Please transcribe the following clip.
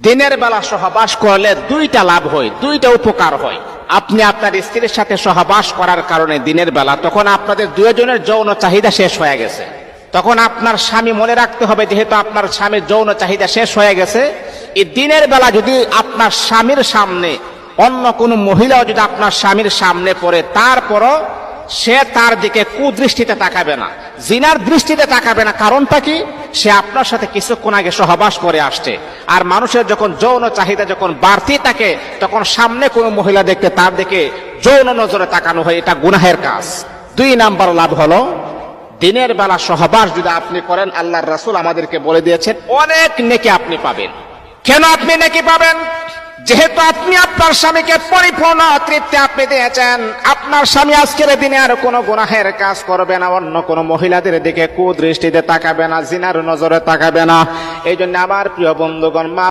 দিনের বেলা সহবাস করলে দুইটা লাভ হয়, দুইটা উপকার হয়। আপনি আপনার স্ত্রীর সাথে সহবাস করার কারণে দিনের বেলা তখন আপনাদের দুজনের যৌন চাহিদা শেষ হয়ে গেছে। তখন আপনার স্বামী মনে রাখতে হবে, যেহেতু আপনার স্বামীর যৌন চাহিদা শেষ হয়ে গেছে, এই দিনের বেলা যদি আপনার স্বামীর সামনে অন্য কোনো মহিলাও যদি আপনার স্বামীর সামনে পড়ে, তারপরও সে তার দিকে কুদৃষ্টিতে তাকাবে না, জিনার দৃষ্টিতে তাকাবে না। কারণটা কি? সে আপনার সাথে কিছুক্ষণ আগে সহবাস করে আসছে। আর মানুষের যখন যৌন চাহিদা যখন বাড়তি থাকে, তখন সামনে কোনো মহিলা দেখতে তার দিকে যৌন নজরে তাকানো হয়, এটা গুনাহের কাজ। 2 নাম্বার লাভ হলো, দিনের বেলা সহবাস যদি আপনি করেন, আল্লাহর রাসূল আমাদেরকে বলে দিয়েছেন অনেক নেকি আপনি পাবেন। কেন আপনি নেকি পাবেন? যেহেতু আপনি আপনার স্বামীকে পরিপূর্ণ তৃপ্তি আপনি দিয়েছেন, আপনার স্বামী আজকের দিনে আর কোনো গুনাহের কাজ করবে না, অন্য কোনো মহিলাদের দিকে কুদৃষ্টিতে তাকাবে না, জিনার নজরে তাকাবে না। এই জন্য আমার প্রিয় বন্ধুগণ, মা